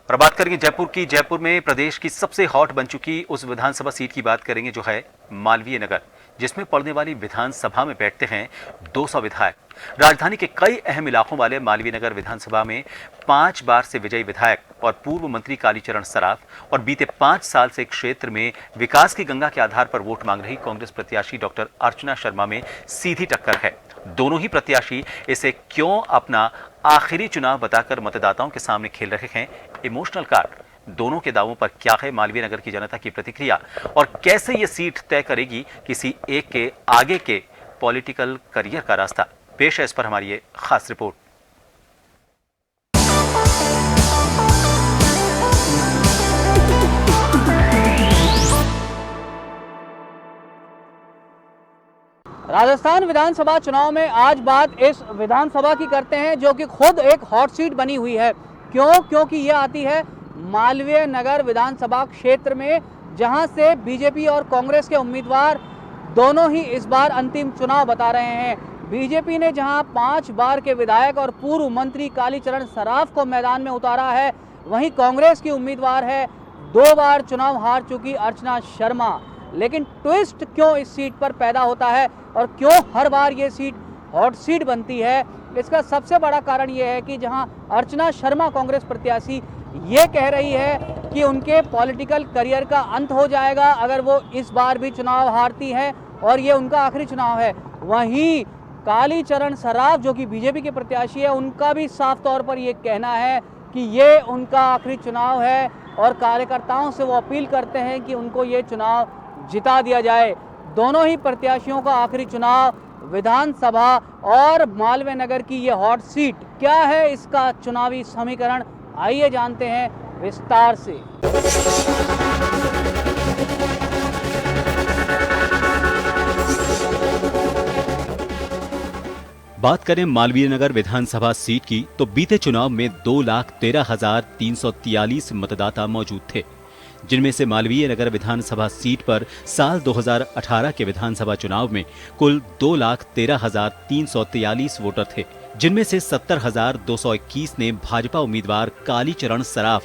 और बात करेंगे जयपुर की। जयपुर में प्रदेश की सबसे हॉट बन चुकी उस विधानसभा सीट की बात करेंगे जो है मालवीय नगर, जिसमें पड़ने वाली विधानसभा में बैठते हैं 200 विधायक। राजधानी के कई अहम इलाकों वाले मालवीय नगर विधानसभा में 5 बार से विजयी विधायक और पूर्व मंत्री कालीचरण सराफ और बीते 5 साल से क्षेत्र में विकास की गंगा के आधार पर वोट मांग रही कांग्रेस प्रत्याशी डॉक्टर अर्चना शर्मा में सीधी टक्कर है। दोनों ही प्रत्याशी इसे क्यों अपना आखिरी चुनाव बताकर मतदाताओं के सामने खेल रहे हैं इमोशनल कार्ड। दोनों के दावों पर क्या है मालवीय नगर की जनता की प्रतिक्रिया और कैसे ये सीट तय करेगी किसी एक के आगे के पॉलिटिकल करियर का रास्ता। पेश है इस पर हमारी ये खास रिपोर्ट। राजस्थान विधानसभा चुनाव में आज बात इस विधानसभा की करते हैं जो कि खुद एक हॉट सीट बनी हुई है। क्योंकि ये आती है मालवीय नगर विधानसभा क्षेत्र में, जहां से बीजेपी और कांग्रेस के उम्मीदवार दोनों ही इस बार अंतिम चुनाव बता रहे हैं। बीजेपी ने जहां 5 बार के विधायक और पूर्व मंत्री कालीचरण सराफ को मैदान में उतारा है, वहीं कांग्रेस की उम्मीदवार है 2 बार चुनाव हार चुकी अर्चना शर्मा। लेकिन ट्विस्ट क्यों इस सीट पर पैदा होता है और क्यों हर बार ये सीट हॉट सीट बनती है, इसका सबसे बड़ा कारण ये है कि जहां अर्चना शर्मा कांग्रेस प्रत्याशी ये कह रही है कि उनके पॉलिटिकल करियर का अंत हो जाएगा अगर वो इस बार भी चुनाव हारती हैं और ये उनका आखिरी चुनाव है, वहीं कालीचरण सराफ जो कि बीजेपी के प्रत्याशी है, उनका भी साफ तौर पर ये कहना है कि ये उनका आखिरी चुनाव है और कार्यकर्ताओं से वो अपील करते हैं कि उनको ये चुनाव जिता दिया जाए। दोनों ही प्रत्याशियों का आखिरी चुनाव विधानसभा और मालवीय नगर की ये हॉट सीट, क्या है इसका चुनावी समीकरण, आइए जानते हैं विस्तार से। बात करें मालवीय नगर विधानसभा सीट की तो बीते चुनाव में 2,13,343 मतदाता मौजूद थे, जिनमें से मालवीय नगर विधानसभा सीट पर साल 2018 के विधानसभा चुनाव में कुल 2,13,343 वोटर थे, जिनमें से 70,221 ने भाजपा उम्मीदवार कालीचरण सराफ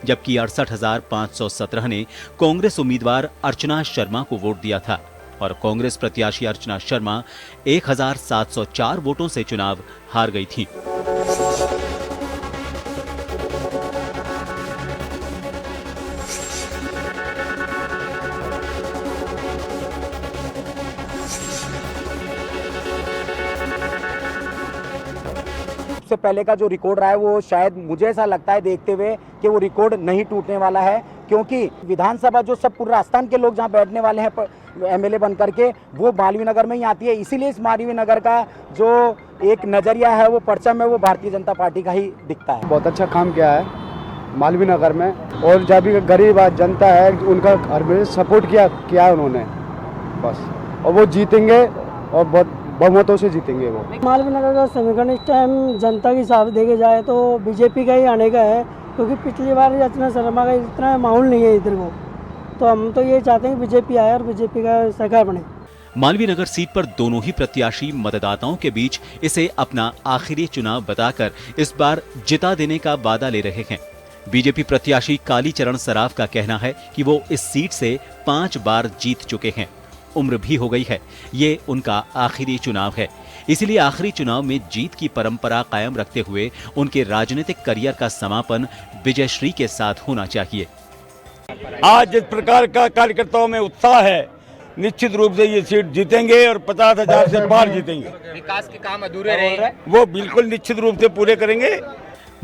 जबकि 68,517 ने कांग्रेस उम्मीदवार अर्चना शर्मा को वोट दिया था और कांग्रेस प्रत्याशी अर्चना शर्मा 1,704 वोटों से चुनाव हार गई थी। सबसे पहले का जो रिकॉर्ड रहा है वो शायद मुझे ऐसा लगता है देखते हुए कि वो रिकॉर्ड नहीं टूटने वाला है, क्योंकि विधानसभा जो सब पूरे राजस्थान के लोग जहां बैठने वाले हैं एमएलए बन करके, वो मालवीय नगर में ही आती है। इसीलिए इस मालवीय नगर का जो एक नजरिया है वो परचम है वो भारतीय जनता पार्टी का ही दिखता है। बहुत अच्छा काम किया है मालवीय नगर में, और जब भी गरीब जनता है उनका हर में सपोर्ट किया है उन्होंने बस, और वो जीतेंगे और बहुत बहुमतों से जीतेंगे वो। मालवीय नगर का समीकरण इस टाइम जनता के हिसाब से देखे जाए तो बीजेपी का ही आने का है, क्योंकि पिछली बार अर्चना शर्मा का इतना माहौल नहीं है इधर को, तो हम तो ये चाहते हैं कि बीजेपी आए और बीजेपी का सरकार बने। मालवीय नगर सीट पर दोनों ही प्रत्याशी मतदाताओं के बीच इसे अपना आखिरी चुनाव बताकर इस बार जिता देने का वादा ले रहे हैं। बीजेपी प्रत्याशी कालीचरण सराफ का कहना है कि वो इस सीट से 5 बार जीत चुके हैं, उम्र भी हो गई है, ये उनका आखिरी चुनाव है, इसलिए आखिरी चुनाव में जीत की परंपरा कायम रखते हुए उनके राजनीतिक करियर का समापन विजयश्री के साथ होना चाहिए। आज जिस प्रकार का कार्यकर्ताओं में उत्साह है, निश्चित रूप से ये सीट जीतेंगे और 50,000 से पार जीतेंगे। विकास के काम अधूरे रहे वो बिल्कुल निश्चित रूप से पूरे करेंगे।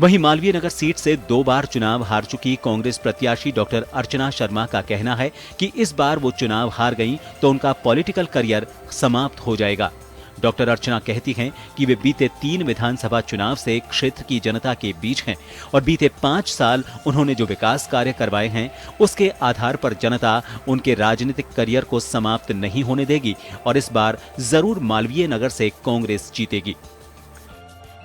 वहीं मालवीय नगर सीट से 2 बार चुनाव हार चुकी कांग्रेस प्रत्याशी डॉक्टर अर्चना शर्मा का कहना है कि इस बार वो चुनाव हार गईं तो उनका पॉलिटिकल करियर समाप्त हो जाएगा। डॉक्टर अर्चना कहती हैं कि वे बीते 3 विधानसभा चुनाव से क्षेत्र की जनता के बीच हैं और बीते 5 साल उन्होंने जो विकास कार्य करवाए हैं उसके आधार पर जनता उनके राजनीतिक करियर को समाप्त नहीं होने देगी और इस बार जरूर मालवीय नगर से कांग्रेस जीतेगी।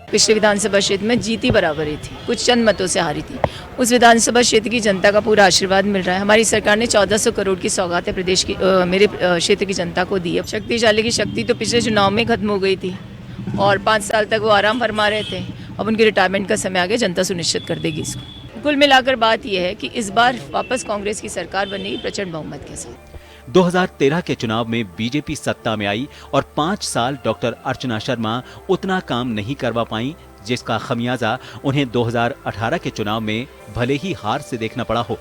पिछले विधानसभा क्षेत्र में जीती बराबरी थी, कुछ चंद मतों से हारी थी। उस विधानसभा क्षेत्र की जनता का पूरा आशीर्वाद मिल रहा है। हमारी सरकार ने 1400 करोड़ की सौगातें प्रदेश की मेरे क्षेत्र की जनता को दी है। शक्तिशाली की शक्ति तो पिछले चुनाव में खत्म हो गई थी और 5 साल तक वो आराम फरमा रहे थे। अब उनकी रिटायरमेंट का समय आ गया, जनता सुनिश्चित कर देगी इसको। कुल मिलाकर बात यह है कि इस बार वापस कांग्रेस की सरकार बनेगी प्रचंड बहुमत के साथ। 2013 के चुनाव में बीजेपी सत्ता में आई और 5 साल डॉक्टर अर्चना शर्मा उतना काम नहीं करवा पाई, जिसका खमियाजा उन्हें 2018 के चुनाव में भले ही हार से देखना पड़ा हो।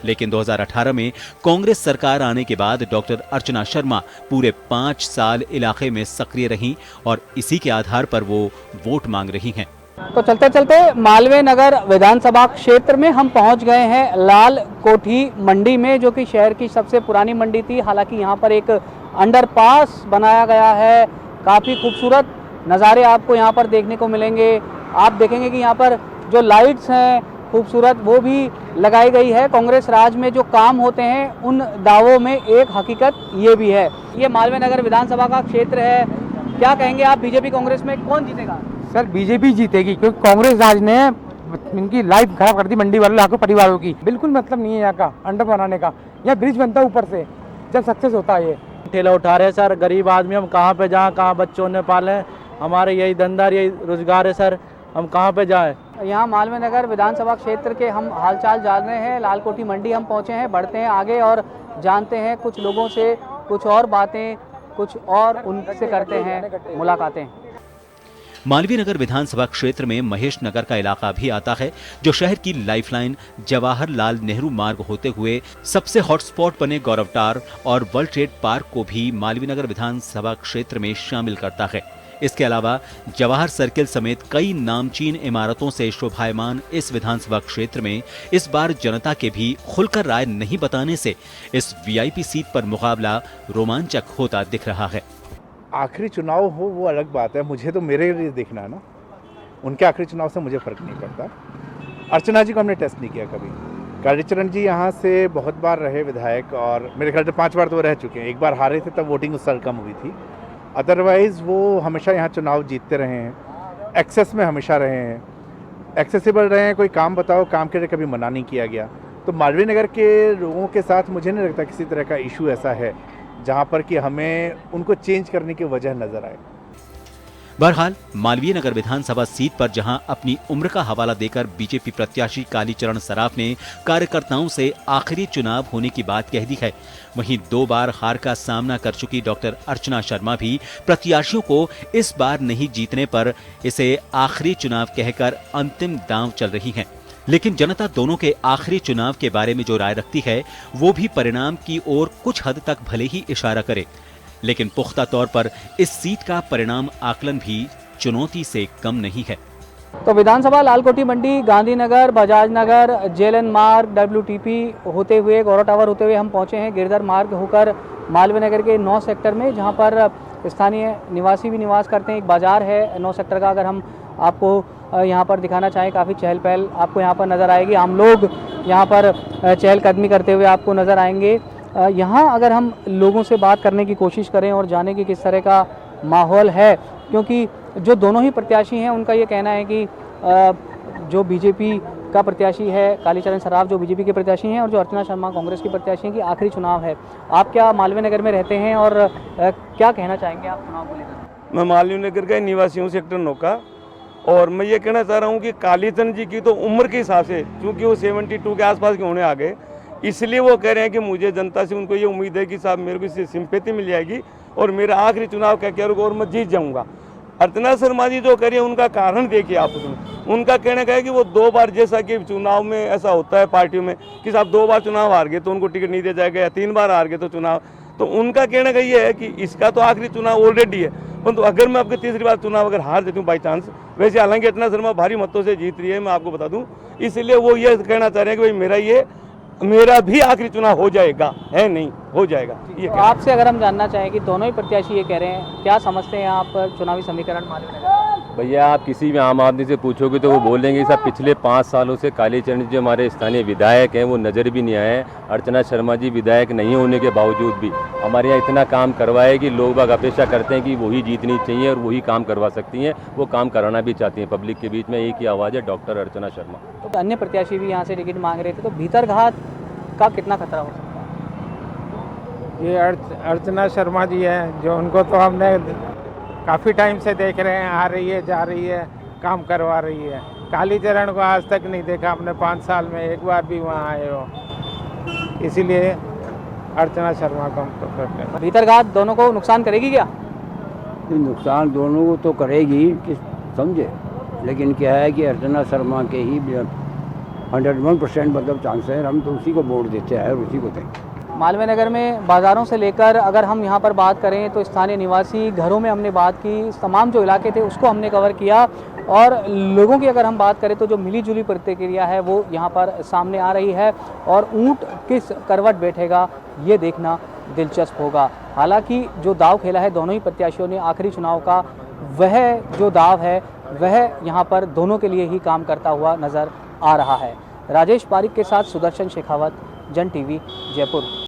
लेकिन 2018 में कांग्रेस सरकार आने के बाद डॉक्टर अर्चना शर्मा पूरे 5 साल इलाके में सक्रिय रहीं और इसी के आधार पर वो वोट मांग रही हैं। तो चलते चलते मालवीय नगर विधानसभा क्षेत्र में हम पहुंच गए हैं लाल कोठी मंडी में, जो कि शहर की सबसे पुरानी मंडी थी। हालांकि यहां पर एक अंडरपास बनाया गया है, काफ़ी खूबसूरत नज़ारे आपको यहां पर देखने को मिलेंगे। आप देखेंगे कि यहां पर जो लाइट्स हैं खूबसूरत, वो भी लगाई गई है। कांग्रेस राज में जो काम होते हैं उन दावों में एक हकीकत ये भी है। ये मालवीय नगर विधानसभा का क्षेत्र है, क्या कहेंगे आप, बीजेपी कांग्रेस में कौन जीतेगा? सर बीजेपी जीतेगी, क्योंकि कांग्रेस राज ने इनकी लाइफ खराब कर दी मंडी वालों लाखों परिवारों की। बिल्कुल मतलब नहीं है यहाँ का अंडर बनाने का। यह ब्रिज बनता है ऊपर से, जब सक्सेस होता है। ये ठेला उठा रहे सर, गरीब आदमी, हम कहाँ पे जाएं, कहाँ बच्चों ने पाले, हमारे यही धंधा यही रोजगार है सर, हम कहाँ पे जाएं। यहाँ मालवीय नगर विधानसभा क्षेत्र के हम हालचाल जान रहे हैं। लाल कोठी मंडी हम पहुँचे हैं, बढ़ते हैं आगे और जानते हैं कुछ लोगों से कुछ और बातें, कुछ और उनसे करते हैं मुलाकातें। मालवीय नगर विधानसभा क्षेत्र में महेश नगर का इलाका भी आता है, जो शहर की लाइफलाइन जवाहरलाल नेहरू मार्ग होते हुए सबसे हॉटस्पॉट बने गौरवटार और वर्ल्ड ट्रेड पार्क को भी मालवीय नगर विधानसभा क्षेत्र में शामिल करता है। इसके अलावा जवाहर सर्किल समेत कई नामचीन इमारतों से शोभायमान इस विधानसभा क्षेत्र में इस बार जनता के भी खुलकर राय नहीं बताने से इस वीआईपी सीट पर मुकाबला रोमांचक होता दिख रहा है। आखिरी चुनाव हो वो अलग बात है, मुझे तो मेरे लिए देखना है ना, उनके आखिरी चुनाव से मुझे फ़र्क नहीं पड़ता। अर्चना जी को हमने टेस्ट नहीं किया कभी। कालीचरण जी यहाँ से बहुत बार रहे विधायक और मेरे ख्याल से 5 बार तो वो रह चुके हैं। एक बार हारे थे, तब वोटिंग उस साल कम हुई थी। अदरवाइज़ वो हमेशा यहाँ चुनाव जीतते रहे हैं, एक्सेस में हमेशा रहे हैं, एक्सेसिबल रहे हैं। कोई काम बताओ, काम के लिए कभी मना नहीं किया गया। तो मालवीय नगर के लोगों के साथ मुझे नहीं लगता किसी तरह का इशू ऐसा है जहाँ पर कि हमें उनको चेंज करने की वजह नजर आए। बहरहाल मालवीय नगर विधानसभा सीट पर जहां अपनी उम्र का हवाला देकर बीजेपी प्रत्याशी कालीचरण सराफ ने कार्यकर्ताओं से आखिरी चुनाव होने की बात कह दी है, वहीं 2 बार हार का सामना कर चुकी डॉक्टर अर्चना शर्मा भी प्रत्याशियों को इस बार नहीं जीतने पर इसे आखिरी चुनाव कहकर अंतिम दांव चल रही हैं। लेकिन जनता दोनों के आखिरी चुनाव के बारे में जो राय रखती है, वो भी परिणाम की ओर कुछ हद तक भले ही इशारा करे, लेकिन पुख्ता तौर पर इस सीट का परिणाम आकलन भी चुनौती से कम नहीं है। तो विधानसभा लालकोठी मंडी, गांधीनगर, बजाज नगर, जेएलएन मार्ग, WTP होते हुए, गौरव टावर होते हुए हम पहुंचे हैं गिरधर मार्ग होकर मालवीय नगर के 9 सेक्टर में, जहां पर स्थानीय निवासी भी निवास करते हैं। एक बाजार है 9 सेक्टर का, अगर हम आपको यहाँ पर दिखाना चाहें, काफ़ी चहल पहल आपको यहाँ पर नज़र आएगी। आम लोग यहाँ पर चहलकदमी करते हुए आपको नज़र आएंगे। यहाँ अगर हम लोगों से बात करने की कोशिश करें और जाने कि किस तरह का माहौल है, क्योंकि जो दोनों ही प्रत्याशी हैं उनका ये कहना है कि जो बीजेपी का प्रत्याशी है कालीचरण सराफ, जो बीजेपी के प्रत्याशी हैं, और जो अर्चना शर्मा कांग्रेस की प्रत्याशी हैं, कि आखिरी चुनाव है। आप क्या मालवीय नगर में रहते हैं और क्या कहना चाहेंगे आप चुनाव को लेकर? मैं मालवीय नगर का निवासी हूँ, सेक्टर 9 का, और मैं ये कहना चाह रहा हूँ कि कालीचरण जी की तो उम्र के हिसाब से, क्योंकि वो 72 के आसपास के होने आ गए, इसलिए वो कह रहे हैं कि मुझे जनता से उनको ये उम्मीद है कि साहब मेरे को इससे सिंपैथी मिल जाएगी और मेरा आखिरी चुनाव क्या कह और मैं जीत जाऊँगा। अर्चना शर्मा जी जो करिए उनका कारण देखिए आप उसमें, उनका कहने का है कि वो 2 बार, जैसा कि चुनाव में ऐसा होता है पार्टियों में कि साहब 2 बार चुनाव हार गए तो उनको टिकट नहीं दिया जाएगा, या 3 बार हार गए तो चुनाव, तो उनका कहने का ये है कि इसका तो आखिरी चुनाव ऑलरेडी है, परंतु अगर मैं आपके तीसरी बार चुनाव अगर हार देती हूँ बाई चांस, वैसे हालांकि अर्चना शर्मा भारी मतों से जीत रही है, मैं आपको बता दूं, इसलिए वो ये कहना चाह रहे हैं कि भाई मेरा भी आखिरी चुनाव हो जाएगा, है नहीं हो जाएगा। ये तो आपसे अगर हम जानना चाहें कि दोनों ही प्रत्याशी ये कह रहे हैं, क्या समझते हैं आप चुनावी समीकरण मालवीय नगर? भैया आप किसी भी आम आदमी से पूछोगे तो वो बोलेंगे साहब पिछले 5 सालों से कालीचरण जो हमारे स्थानीय विधायक हैं वो नज़र भी नहीं आए हैं। अर्चना शर्मा जी विधायक नहीं होने के बावजूद भी हमारे यहाँ इतना काम करवाए कि लोग बाग अपेक्षा करते हैं कि वही जीतनी चाहिए और वही काम करवा सकती हैं, वो काम कराना भी चाहती हैं। पब्लिक के बीच में एक ही आवाज़ है, डॉक्टर अर्चना शर्मा। तो अन्य प्रत्याशी भी यहाँ से टिकट मांग रहे थे, तो भीतरघात का कितना खतरा हो सकता है? ये अर्चना शर्मा जी हैं, जो उनको तो हमने काफ़ी टाइम से देख रहे हैं, आ रही है जा रही है, काम करवा रही है, कालीचरण को आज तक नहीं देखा हमने 5 साल में, एक बार भी वहाँ आए हो, इसीलिए अर्चना शर्मा को हम प्रेफर करें। भीतरघात दोनों को नुकसान करेगी क्या? नुकसान दोनों को तो करेगी कि समझे, लेकिन क्या है कि अर्चना शर्मा के ही 101% मतलब चांस है, हम तो उसी को वोट देते हैं और उसी को देंगे। मालवीय नगर में बाज़ारों से लेकर अगर हम यहाँ पर बात करें तो स्थानीय निवासी घरों में हमने बात की, तमाम जो इलाके थे उसको हमने कवर किया, और लोगों की अगर हम बात करें तो जो मिली जुली प्रतिक्रिया है वो यहाँ पर सामने आ रही है, और ऊँट किस करवट बैठेगा ये देखना दिलचस्प होगा। हालांकि जो दाव खेला है दोनों ही प्रत्याशियों ने आखिरी चुनाव का, वह जो दाव है वह यहाँ पर दोनों के लिए ही काम करता हुआ नज़र आ रहा है। राजेश पारिक के साथ सुदर्शन शेखावत, जन टीवी, जयपुर।